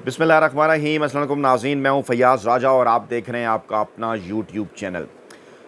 बिस्मिल्लाहिर्रहमानिर्रहीम। अस्सलाम वालेकुम नाज़रीन, मैं हूं फैयाज़ राजा और आप देख रहे हैं आपका अपना यूट्यूब चैनल।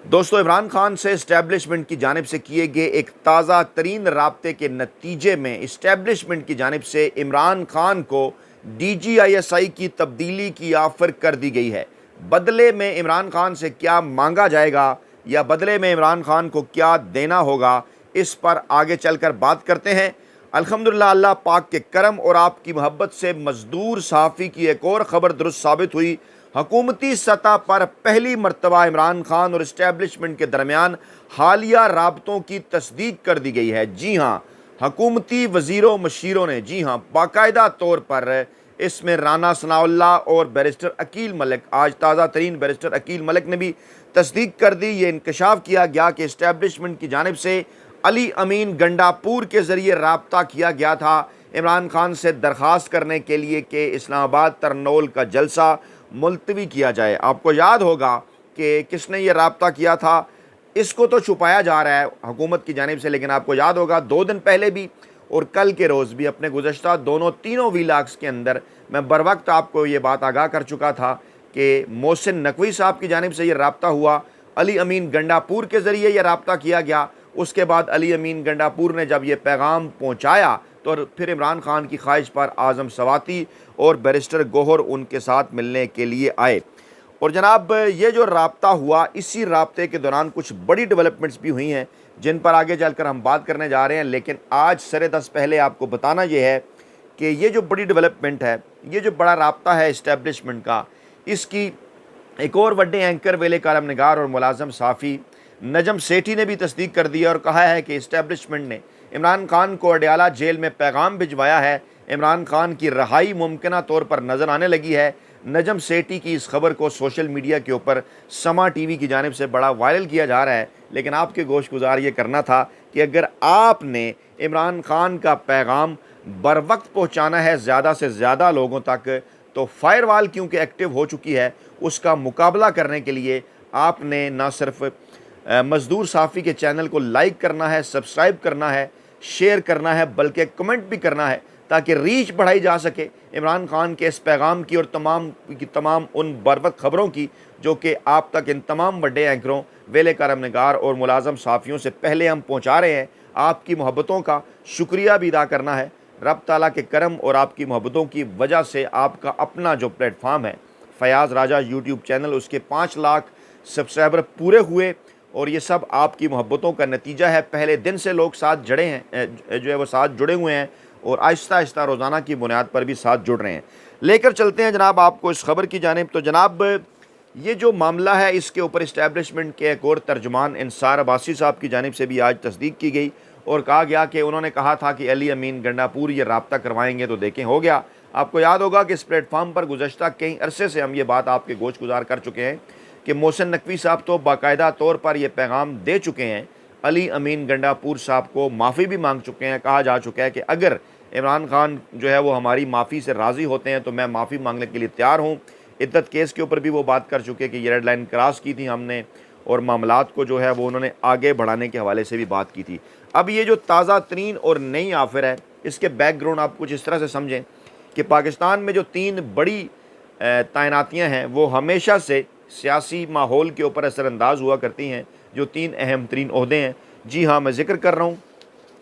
दोस्तों, इमरान खान से इस्टेब्लिशमेंट की जानिब से किए गए एक ताज़ा तरीन राब्ते के नतीजे में इस्टेब्लिशमेंट की जानिब से इमरान खान को DGISI की तब्दीली की ऑफ़र कर दी गई है। बदले में इमरान खान से क्या मांगा जाएगा या बदले में इमरान खान को क्या देना होगा, इस पर आगे चलकर बात करते हैं। अल्हम्दुलिल्लाह, अल्लाह पाक के करम और आपकी मोहब्बत से मजदूर सहाफ़ी की एक और ख़बर दुरुस्त साबित हुई। हुकूमती सतह पर पहली मरतबा इमरान खान और इस्टेब्लिशमेंट के दरमियान हालिया राबतों की तस्दीक कर दी गई है। जी हाँ, हुकूमती वज़ीरों मशीरों ने, जी हाँ, बाकायदा तौर पर इसमें राना सनाउल्लाह और बैरिस्टर अकील मलिक, आज ताज़ा तरीन बैरिस्टर अकील मलिक ने भी तस्दीक कर दी। ये इंकशाफ किया गया कि इस्टेब्लिशमेंट की जानिब से अली अमीन गंडापुर के ज़रिए राब्ता किया गया था इमरान खान से दरख्वास्त करने के लिए कि इस्लामाबाद तरनोल का जलसा मुलतवी किया जाए। आपको याद होगा कि किसने ये राब्ता किया था। इसको तो छुपाया जा रहा है हुकूमत की जानिब से, लेकिन आपको याद होगा 2 दिन पहले भी और कल के रोज़ भी अपने गुज़श्ता तीनों वीलाग्स के अंदर मैं बर वक्त आपको ये बात आगाह कर चुका था कि मोहसिन नकवी साहब की जानिब से ये राब्ता हुआ, अली अमीन गंडापुर के ज़रिए यह राब्ता किया गया। उसके बाद अली अमीन गंडापुर ने जब ये पैगाम पहुँचाया तो फिर इमरान खान की ख्वाहिश पर आज़म सवाती और बैरिस्टर गोहर उनके साथ मिलने के लिए आए। और जनाब, ये जो राब्ता हुआ, इसी राब्ते के दौरान कुछ बड़ी डेवलपमेंट्स भी हुई हैं जिन पर आगे चलकर हम बात करने जा रहे हैं। लेकिन आज सरे दस पहले आपको बताना ये है कि ये जो बड़ी डेवलपमेंट है, ये जो बड़ा राब्ता है इस्टेब्लिशमेंट का, इसकी एक और बड़े एंकर वेले कालम निगार और मुलाजम साफ़ी नजम सेठी ने भी तस्दीक कर दिया और कहा है कि इस्टेब्लिशमेंट ने इमरान खान को अडयाला जेल में पैगाम भिजवाया है। इमरान खान की रहाई मुमकिन तौर पर नज़र आने लगी है। नजम सेठी की इस खबर को सोशल मीडिया के ऊपर समा टीवी की जानिब से बड़ा वायरल किया जा रहा है। लेकिन आपके गोश गुजार ये करना था कि अगर आपने इमरान खान का पैगाम बर वक्त पहुँचाना है ज़्यादा से ज़्यादा लोगों तक, तो फायरवाल क्योंकि एक्टिव हो चुकी है, उसका मुकाबला करने के लिए आपने ना सिर्फ मज़दूर साफ़ी के चैनल को लाइक करना है, सब्सक्राइब करना है, शेयर करना है, बल्कि कमेंट भी करना है ताकि रीच बढ़ाई जा सके इमरान खान के इस पैगाम की और तमाम उन बरवक्त ख़बरों की जो कि आप तक इन तमाम बड़े एंकरों, वेले करम निगार और मुलाजम साफ़ियों से पहले हम पहुँचा रहे हैं। आपकी मोहब्बतों का शुक्रिया भी अदा करना है। रब ताला के करम और आपकी मोहब्बतों की वजह से आपका अपना जो प्लेटफार्म है फयाज़ राजा यूट्यूब चैनल, उसके 5 लाख सब्सक्राइबर पूरे हुए और ये सब आपकी मोहब्बतों का नतीजा है। पहले दिन से लोग साथ जुड़े हैं, जो है वो साथ जुड़े हुए हैं और आहिस्ता आहिस्ता रोज़ाना की बुनियाद पर भी साथ जुड़ रहे हैं। लेकर चलते हैं जनाब आपको इस खबर की जानिब। तो जनाब, ये जो मामला है इसके ऊपर इस्टेब्लिशमेंट के एक और तर्जुमान इंसार अब्बासी साहब की जानिब से भी आज तस्दीक की गई और कहा गया कि उन्होंने कहा था कि अली अमीन गंडापुर ये राब्ता करवाएंगे, तो देखें हो गया। आपको याद होगा कि इस प्लेटफार्म पर गुज़श्ता कई अरसे से हम ये बात आपके गोश गुजार कर चुके हैं कि मोहसिन नकवी साहब तो बाकायदा तौर पर यह पैगाम दे चुके हैं, अली अमीन गंडापुर साहब को माफ़ी भी मांग चुके हैं। कहा जा चुका है कि अगर इमरान खान जो है वो हमारी माफ़ी से राज़ी होते हैं तो मैं माफ़ी मांगने के लिए तैयार हूँ। इद्दत केस के ऊपर भी वो बात कर चुके हैं कि ये रेड लाइन क्रॉस की थी हमने और मामलात को जो है वो उन्होंने आगे बढ़ाने के हवाले से भी बात की थी। अब ये जो ताज़ा तरीन और नई ऑफ़र है, इसके बैकग्राउंड आप कुछ इस तरह से समझें कि पाकिस्तान में जो 3 बड़ी तैनातियाँ हैं वो हमेशा से सियासी माहौल के ऊपर असरअंदाज हुआ करती हैं। जो 3 अहम तरीन ओहदे हैं, जी हाँ, मैं ज़िक्र कर रहा हूँ,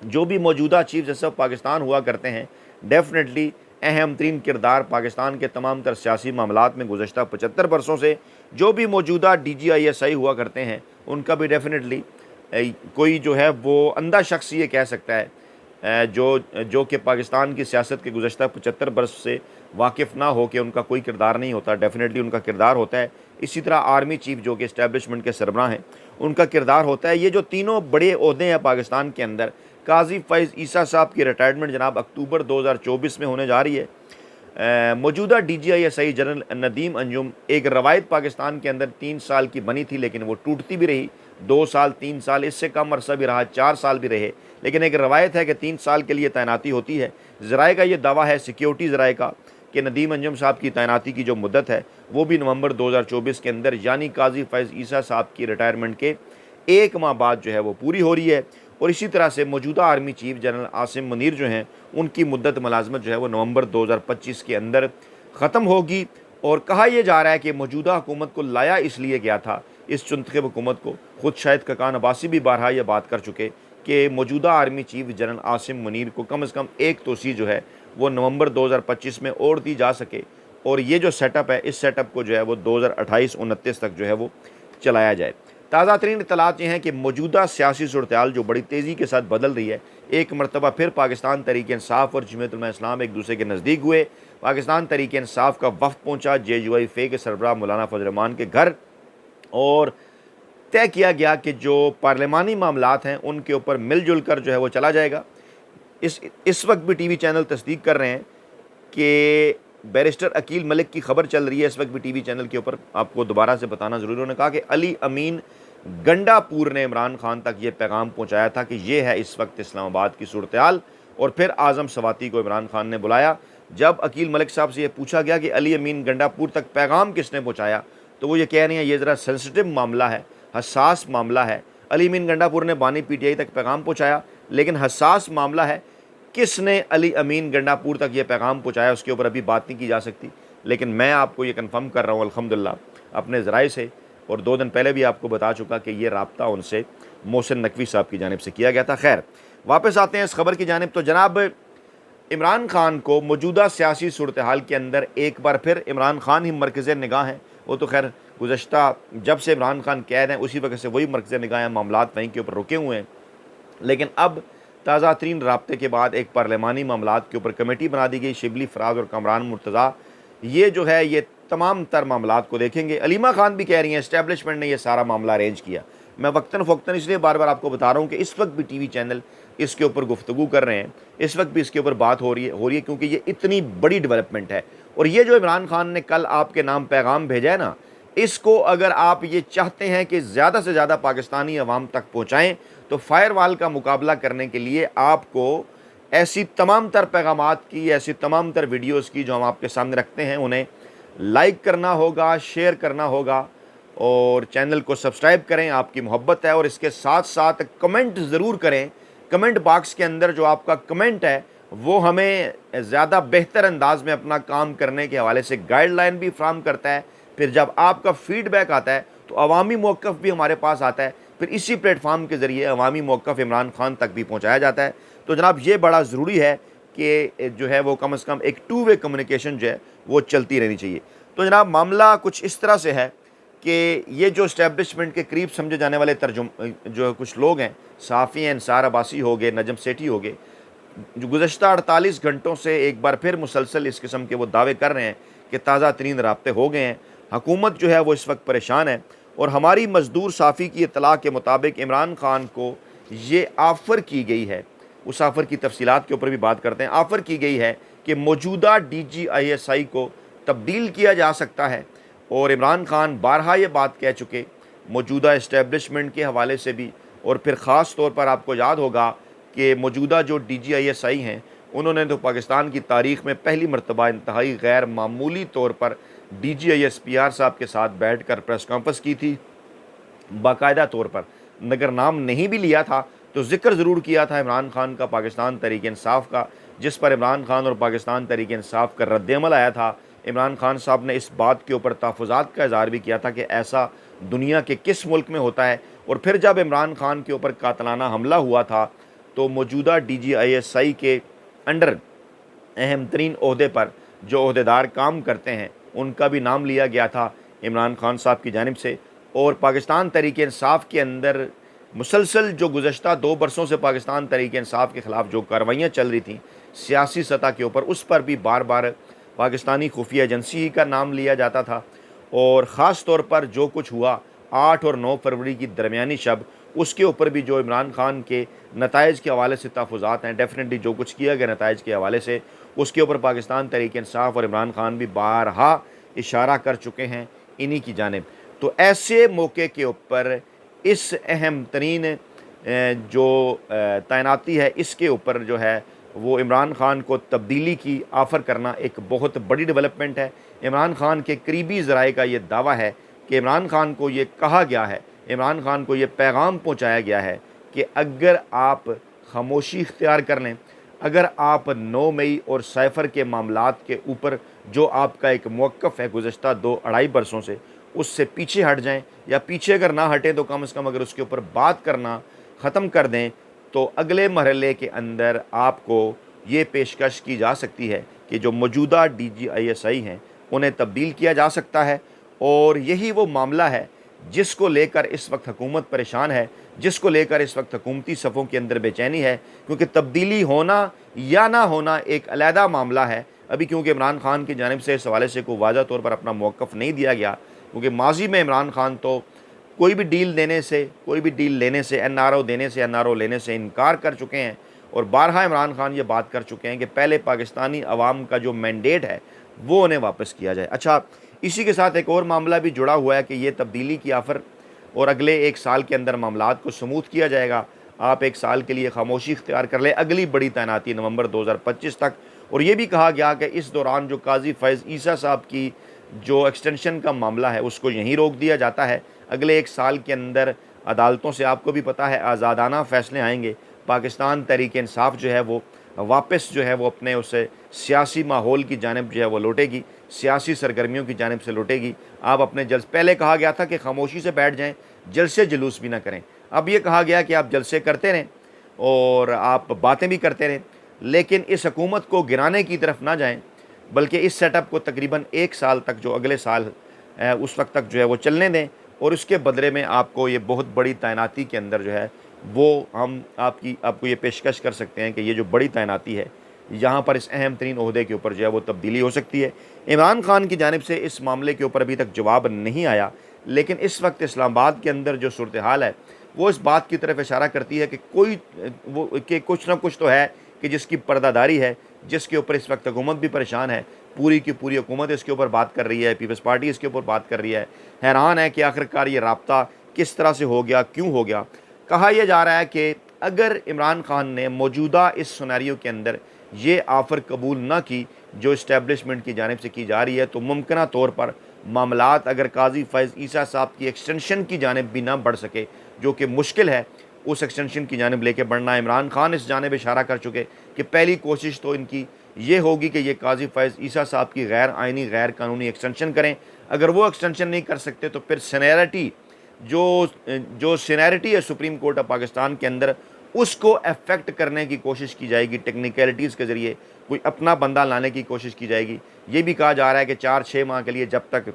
जो भी मौजूदा चीफ जस्टिस ऑफ पाकिस्तान हुआ करते हैं, डेफिनेटली अहम तरीन किरदार पाकिस्तान के तमाम तर सियासी मामलात में गुज़श्ता 75 बरसों से जो भी मौजूदा DGISI हुआ करते हैं, उनका भी डेफिनेटली कोई जो है वो अंधा शख्स ये कह सकता है जो कि पाकिस्तान की सियासत के गुज़श्ता 75 बरस से वाकिफ़ ना हो कि उनका कोई किरदार नहीं होता। डेफिनेटली उनका किरदार होता है। इसी तरह आर्मी चीफ जो कि इस्टेब्लिशमेंट के सरबराह हैं, उनका किरदार होता है। ये जो तीनों बड़े ओहदे हैं पाकिस्तान के अंदर, काजी फ़ैज़ ईसा साहब की रिटायरमेंट जनाब अक्टूबर 2024 में होने जा रही है। मौजूदा DGISI जनरल नदीम अंजुम, एक रवायत पाकिस्तान के अंदर 3 साल की बनी थी लेकिन वो टूटती भी रही। 2 साल, 3 साल, इससे कम अरसा भी रहा, 4 साल भी रहे, लेकिन एक रवायत है कि 3 साल के लिए तैनाती होती है। ज़राए का ये दावा है, सिक्योरिटी ज़राए का, कि नदीम अंजुम साहब की तैनाती की जो मुद्दत है वो भी नवंबर 2024 के अंदर, यानी काजी फ़ैज़ ईसा साहब की रिटायरमेंट के 1 माह बाद जो है वो पूरी हो रही है। और इसी तरह से मौजूदा army chief general Asim Munir जो हैं, उनकी मुद्दत मुलाजमत जो है वो नवंबर 2025 के अंदर ख़त्म होगी। और कहा यह जा रहा है कि मौजूदा हुकूमत को लाया इसलिए गया था, इस चुंतखब हुकूमत को। ख़ुद शायद ककान अब्बासी भी बारहा यह बात कर चुके कि मौजूदा army chief general Asim Munir को कम से कम एक तोसी जो है वो नवंबर 2025 में और दी जा सके, और ये जो सेटअप है इस सेटअप को जो है वो 2028-29 तक जो है वो चलाया जाए। ताज़ा तरीन इत्तलात ये हैं कि मौजूदा सियासी सूरत-ए-हाल जो बड़ी तेज़ी के साथ बदल रही है, एक मरतबा फिर पाकिस्तान तहरीक-ए-इंसाफ और जमीयत उलमा-ए-इस्लाम एक दूसरे के नज़दीक हुए। पाकिस्तान तहरीक-ए-इंसाफ का वफ़द पहुँचा JUIF के सरबराह मौलाना फजल रहमान के घर, और तय किया गया कि जो पार्लिमानी मामलात हैं उनके ऊपर मिलजुल कर जो है वो चला जाएगा। इस वक्त भी टीवी चैनल तस्दीक कर रहे हैं कि बैरिस्टर अकील मलिक की खबर चल रही है इस वक्त भी टीवी चैनल के ऊपर, आपको दोबारा से बताना ज़रूरी। उन्होंने कहा कि अली अमीन गंडापुर ने इमरान खान तक ये पैगाम पहुँचाया था कि ये है इस वक्त इस्लामाबाद की सूरत हाल, और फिर आज़म सवाती को इमरान खान ने बुलाया। जब अकील मलिक साहब से ये पूछा गया कि अली अमीन गंडापुर तक पैगाम किसने पहुँचाया, तो वो ये कह रही हैं ये ज़रा सेंसिटिव मामला है, हसास मामला है। अली अमीन गंडापुर ने बानी PTI तक पैगाम पहुँचाया, लेकिन हसास मामला है, किसने अली अमीन गंडापुर तक ये पैगाम पहुँचाया उसके ऊपर अभी बात नहीं की जा सकती। लेकिन मैं आपको ये कन्फर्म कर रहा हूँ अल्हम्दुलिल्लाह अपने ज़राए से, और 2 दिन पहले भी आपको बता चुका कि ये राब्ता उनसे मोहसिन नकवी साहब की जानिब से किया गया था। खैर, वापस आते हैं इस खबर की जानिब। तो जनाब, इमरान खान को मौजूदा सियासी सूरत हाल के अंदर एक बार फिर इमरान खान ही मरकज़ निगाह हैं। वो तो खैर गुज़श्ता जब से इमरान खान कैद हैं उसी वक्त से वही मरकज़ निगाह हैं, मामलात वहीं के ऊपर रुके हुए हैं। लेकिन अब ताज़ा तरीन राब्ते के बाद एक पार्लिमानी मामलात के ऊपर कमेटी बना दी गई, शिबली फराज और कामरान मुर्तज़ा ये जो है ये तमाम तर मामलात को देखेंगे। अलीमा खान भी कह रही हैं इस्टेब्लिशमेंट ने यह सारा मामला अरेंज किया। मैं वक्तन फ़ौक्तन इसलिए बार बार आपको बता रहा हूँ कि इस वक्त भी टीवी चैनल इसके ऊपर गुफ्तगू कर रहे हैं, इस वक्त भी इसके ऊपर बात हो रही है क्योंकि ये इतनी बड़ी डेवलपमेंट है। और ये जो इमरान खान ने कल आपके नाम पैगाम भेजा है ना, इसको अगर आप ये चाहते हैं कि ज़्यादा से ज़्यादा पाकिस्तानी अवाम तक पहुँचाएँ, तो फायरवाल का मुकाबला करने के लिए आपको ऐसी तमाम तर पैगामात की, ऐसी तमाम तर वीडियोज़ की जो हम आपके सामने रखते हैं, उन्हें लाइक करना होगा, शेयर करना होगा, और चैनल को सब्सक्राइब करें, आपकी मोहब्बत है। और इसके साथ साथ कमेंट ज़रूर करें। कमेंट बॉक्स के अंदर जो आपका कमेंट है वो हमें ज़्यादा बेहतर अंदाज में अपना काम करने के हवाले से गाइडलाइन भी फ्राहम करता है। फिर जब आपका फ़ीडबैक आता है तो अवामी मौक़िफ़ भी हमारे पास आता है, फिर इसी प्लेटफार्म के ज़रिए अवामी मौक़िफ़ इमरान खान तक भी पहुँचाया जाता है। तो जनाब, ये बड़ा ज़रूरी है कि जो है वो कम से कम एक 2 वे कम्युनिकेशन जो है वो चलती रहनी चाहिए। तो जनाब, मामला कुछ इस तरह से है कि ये जो इस्टेब्लिशमेंट के करीब समझे जाने वाले जो कुछ लोग हैं, सहाफ़ी हैं, इंसार अब्बासी हो गए, नजम सेठी हो गए, जो गुज़श्ता 48 घंटों से एक बार फिर मुसलसल इस किस्म के वो दावे कर रहे हैं कि ताज़ा तरीन राब्ते हो गए हैं। हुकूमत जो है वो इस वक्त परेशान है, और हमारी मज़दूर साफ़ी की इत्तला के मुताबिक इमरान खान को ये ऑफ़र की गई है, उस ऑफ़र की तफसीलात के ऊपर भी बात करते हैं। ऑफ़र की गई है कि मौजूदा DGISI को तब्दील किया जा सकता है, और इमरान खान बारहा ये बात कह चुके मौजूदा इस्टेब्लिशमेंट के हवाले से भी। और फिर ख़ास तौर पर आपको याद होगा कि मौजूदा जो DGISI हैं उन्होंने तो पाकिस्तान की तारीख़ में पहली मरतबा इंतहाई गैर मामूली तौर पर DGISPR साहब के साथ बैठ कर प्रेस कॉन्फ्रेंस की थी। बाकायदा तौर पर अगर नाम नहीं भी लिया था तो ज़िक्र ज़रूर किया था इमरान खान का, पाकिस्तान तहरीक-ए-इंसाफ का, जिस पर इमरान खान और पाकिस्तान तहरीक-ए-इंसाफ का रद्द-ए-अमल आया था। इमरान खान साहब ने इस बात के ऊपर तहफ़्फ़ुज़ात का इज़हार भी किया था कि ऐसा दुनिया के किस मुल्क में होता है। और फिर जब इमरान खान के ऊपर कातलाना हमला हुआ था तो मौजूदा DGISI के अंडर अहम तरीन ओहदे पर जो ओहदेदार काम करते हैं उनका भी नाम लिया गया था इमरान खान साहब की जानिब से। और पाकिस्तान तहरीक-ए-इंसाफ के अंदर मुसलसल जो गुज़श्ता 2 बरसों से पाकिस्तान तहरीक-ए-इंसाफ के ख़िलाफ़ जो कार्रवाइयाँ चल रही थीं सियासी सतह के ऊपर, उस पर भी बार बार पाकिस्तानी खुफिया एजेंसी ही का नाम लिया जाता था। और ख़ास तौर पर जो कुछ हुआ 8 और 9 फरवरी की दरमियानी शब, उसके ऊपर भी जो इमरान खान के नताइज के हवाले से तहफ़्फ़ुज़ात हैं, डेफिनेटली जो कुछ किया गया नताइज के हवाले से, उसके ऊपर पाकिस्तान तहरीक-ए-इंसाफ और इमरान खान भी बारहा इशारा कर चुके हैं इन्हीं की जानिब। तो ऐसे मौके के ऊपर इस अहम तरीन जो तैनाती है इसके ऊपर जो है वो इमरान खान को तब्दीली की ऑफ़र करना एक बहुत बड़ी डेवलपमेंट है। इमरान खान के करीबी ज़राए का ये दावा है कि इमरान खान को ये कहा गया है, इमरान खान को ये पैगाम पहुँचाया गया है कि अगर आप खामोशी इख्तियार कर लें, अगर आप 9 मई और साइफ़र के मामलात के ऊपर जो आपका एक मौक़िफ़ है गुज़श्ता 2-2.5 बरसों से, उससे पीछे हट जाएँ, या पीछे अगर ना हटें तो कम से कम अगर उसके ऊपर बात करना ख़त्म कर दें, तो अगले मरहले के अंदर आपको ये पेशकश की जा सकती है कि जो मौजूदा DGISI हैं, उन्हें तब्दील किया जा सकता है। और यही वो मामला है जिसको लेकर इस वक्त हुकूमत परेशान है, जिसको लेकर इस वक्त हुकूमती सफ़ों के अंदर बेचैनी है, क्योंकि तब्दीली होना या ना होना एक अलहदा मामला है। अभी क्योंकि इमरान खान की जानिब से इस हवाले से कोई वाज़ा तौर पर अपना मौक़िफ़ नहीं दिया गया, क्योंकि माजी में इमरान खान तो कोई भी डील देने से, कोई भी डील लेने से, NRO देने से, NRO लेने से इनकार कर चुके हैं। और बारहा इमरान खान ये बात कर चुके हैं कि पहले पाकिस्तानी अवाम का जो मैंडेट है वो उन्हें वापस किया जाए। अच्छा, इसी के साथ एक और मामला भी जुड़ा हुआ है कि ये तब्दीली की ऑफ़र और अगले 1 साल के अंदर मामलात को स्मूथ किया जाएगा। आप 1 साल के लिए खामोशी इख्तियार कर लें, अगली बड़ी तैनाती नवंबर 2025 तक। और ये भी कहा गया कि इस दौरान जो काज़ी फ़ैज़ ईसा साहब की जो एक्सटेंशन का मामला है उसको यहीं रोक दिया जाता है। अगले 1 साल के अंदर अदालतों से आपको भी पता है आज़ादाना फ़ैसले आएंगे। पाकिस्तान तहरीक इंसाफ जो है वो वापस जो है वो अपने उस सियासी माहौल की जानिब जो है वो लौटेगी, सियासी सरगर्मियों की जानिब से लौटेगी। आप अपने पहले कहा गया था कि खामोशी से बैठ जाएँ, जलसे जुलूस भी ना करें। अब ये कहा गया कि आप जलसे करते रहें और आप बातें भी करते रहें, लेकिन इस हुकूमत को गिराने की तरफ ना जाएँ, बल्कि इस सेटअप को तकरीबन 1 साल तक, जो अगले साल उस वक्त तक जो है वो चलने दें। और उसके बदले में आपको ये बहुत बड़ी तैनाती के अंदर जो है वो हम आपको ये पेशकश कर सकते हैं कि ये जो बड़ी तैनाती है, यहाँ पर इस अहम तरीन ओहदे के ऊपर जो है वो तब्दीली हो सकती है। इमरान खान की जानिब से इस मामले के ऊपर अभी तक जवाब नहीं आया, लेकिन इस वक्त इस्लामाबाद के अंदर जो सूरत हाल है वो इस बात की तरफ इशारा करती है कि कुछ ना कुछ तो है कि जिसकी पर्दादारी है, जिसके ऊपर इस वक्त हुकूमत भी परेशान है। पूरी की पूरी हुकूमत इसके ऊपर बात कर रही है, पीपल्स पार्टी इसके ऊपर बात कर रही है। हैरान है कि आखिरकार ये राब्ता किस तरह से हो गया, क्यों हो गया। कहा यह जा रहा है कि अगर इमरान खान ने मौजूदा इस सिनेरियो के अंदर ये ऑफ़र कबूल ना की जो इस्टेब्लिशमेंट की जानिब से की जा रही है, तो मुमकिना तौर पर मामलात अगर काजी फ़ैज़ ईसा साहब की एक्सटेंशन की जानिब भी ना बढ़ सके, जो कि मुश्किल है, उस एक्सटेंशन की जानिब लेके बढ़ना। इमरान खान इस जानिब इशारा कर चुके कि पहली कोशिश तो इनकी ये होगी कि ये काजी फ़ैज़ ईसा साहब की गैर आइनी, गैर कानूनी एक्सटेंशन करें। अगर वो एक्सटेंशन नहीं कर सकते तो फिर सीनियरिटी जो सीनियरिटी है सुप्रीम कोर्ट ऑफ पाकिस्तान के अंदर, उसको अफेक्ट करने की कोशिश की जाएगी। टेक्निकलिटीज़ के ज़रिए कोई अपना बंदा लाने की कोशिश की जाएगी। ये भी कहा जा रहा है कि 4-6 माह के लिए, जब तक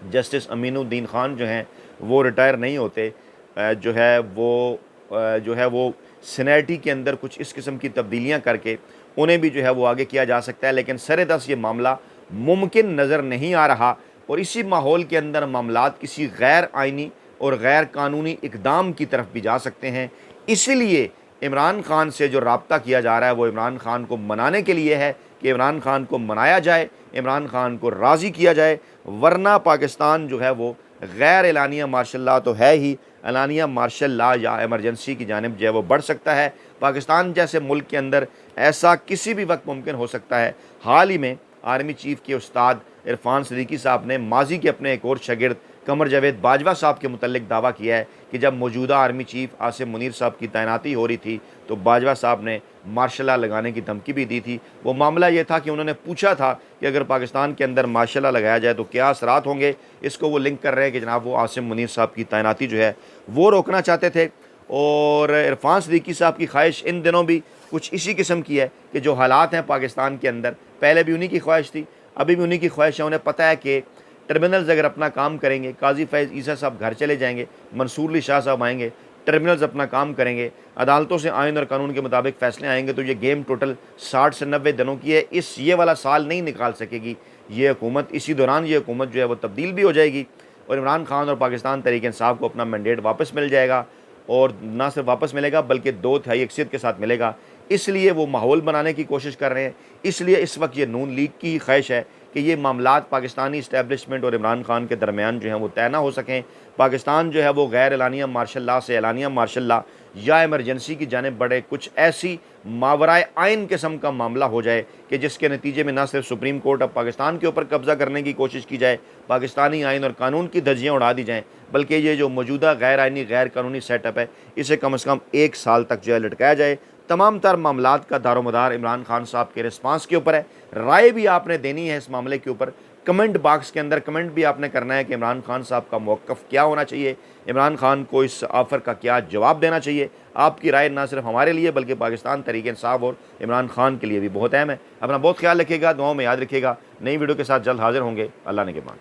जस्टिस अमीनुद्दीन खान जो हैं वो रिटायर नहीं होते, जो है वो सीनियरिटी के अंदर कुछ इस किस्म की तब्दीलियाँ करके उन्हें भी जो है वो आगे किया जा सकता है। लेकिन सरेदस ये मामला मुमकिन नज़र नहीं आ रहा, और इसी माहौल के अंदर मामलात किसी गैर आइनी और गैर कानूनी इक़दाम की तरफ भी जा सकते हैं। इसीलिए इमरान खान से जो राब्ता किया जा रहा है वो इमरान खान को मनाने के लिए है कि इमरान खान को मनाया जाए, इमरान खान को राज़ी किया जाए। वरना पाकिस्तान जो है वो गैर एलानिया मार्शल लॉ तो है ही, एलानिया मार्शल लॉ या एमरजेंसी की जानिब जो है वो बढ़ सकता है। पाकिस्तान जैसे मुल्क के अंदर ऐसा किसी भी वक्त मुमकिन हो सकता है। हाल ही में आर्मी चीफ़ के उस्ताद इरफान सिद्दीकी साहब ने माजी के अपने एक और शागिर्द कमर जावेद बाजवा साहब के मुतल्लिक दावा किया है कि जब मौजूदा आर्मी चीफ़ आसिम मुनीर साहब की तैनाती हो रही थी तो बाजवा साहब ने मार्शल लॉ लगाने की धमकी भी दी थी। वो मामला ये था कि उन्होंने पूछा था कि अगर पाकिस्तान के अंदर मार्शल लॉ लगाया जाए तो क्या असरात होंगे। इसको वो लिंक कर रहे हैं कि जनाब वो आसिम मुनीर साहब की तैनाती जो है वो रोकना चाहते थे। और इरफान सिद्दीकी साहब की ख्वाहिश इन दिनों भी कुछ इसी किस्म की है कि जो हालात हैं पाकिस्तान के अंदर, पहले भी उन्हीं की ख्वाहिश थी, अभी भी उन्हीं की ख्वाहिश है। उन्हें पता है कि टर्मिनल्स अगर अपना काम करेंगे, काजी फ़ैज़ ईसा साहब घर चले जाएंगे, मंसूर अली शाह साहब आएंगे, टर्मिनल्स अपना काम करेंगे, अदालतों से आइन और कानून के मुताबिक फ़ैसले आएंगे, तो ये गेम टोटल 60 से 90 दिनों की है। ये वाला साल नहीं निकाल सकेगी ये हुकूमत। इसी दौरान ये हुकूमत जो है वो तब्दील भी हो जाएगी और इमरान खान और पाकिस्तान तहरीक इंसाफ को अपना मैंडेट वापस मिल जाएगा। और ना सिर्फ वापस मिलेगा बल्कि 2/3 अक्सरियत के साथ मिलेगा। इसलिए वो माहौल बनाने की कोशिश कर रहे हैं। इसलिए इस वक्त ये नून लीग की ख्वाहिश है कि ये मामलात पाकिस्तानी इस्टेब्लिशमेंट और इमरान खान के दरमियान जो हैं वो तय ना हो सकें। पाकिस्तान जो है वो गैर एलानिया मार्शल लॉ से एलानिया मार्शल लॉ या इमरजेंसी की जानिब बढ़े, कुछ ऐसी मावराए आइन किस्म का मामला हो जाए कि जिसके नतीजे में ना सिर्फ सुप्रीम कोर्ट ऑफ पाकिस्तान के ऊपर कब्ज़ा करने की कोशिश की जाए, पाकिस्तानी आइन और कानून की धज्जियाँ उड़ा दी जाएँ, बल्कि ये जो मौजूदा गैर आइनी गैर कानूनी सेटअप है इसे कम से कम 1 साल तक जो है लटकाया जाए, तमाम तर मामलात का दारोमदार इमरान खान साहब के रिस्पांस के ऊपर है। राय भी आपने देनी है इस मामले के ऊपर। कमेंट बॉक्स के अंदर कमेंट भी आपने करना है कि इमरान खान साहब का मौक़िफ़ क्या होना चाहिए, इमरान खान को इस ऑफ़र का क्या जवाब देना चाहिए। आपकी राय ना सिर्फ हमारे लिए बल्कि पाकिस्तान तहरीक इंसाफ और इमरान खान के लिए भी बहुत अहम है। अपना बहुत ख्याल रखिएगा, दुआओं में याद रखिएगा। नई वीडियो के साथ जल्द हाज़िर होंगे। अल्लाह ने के मान।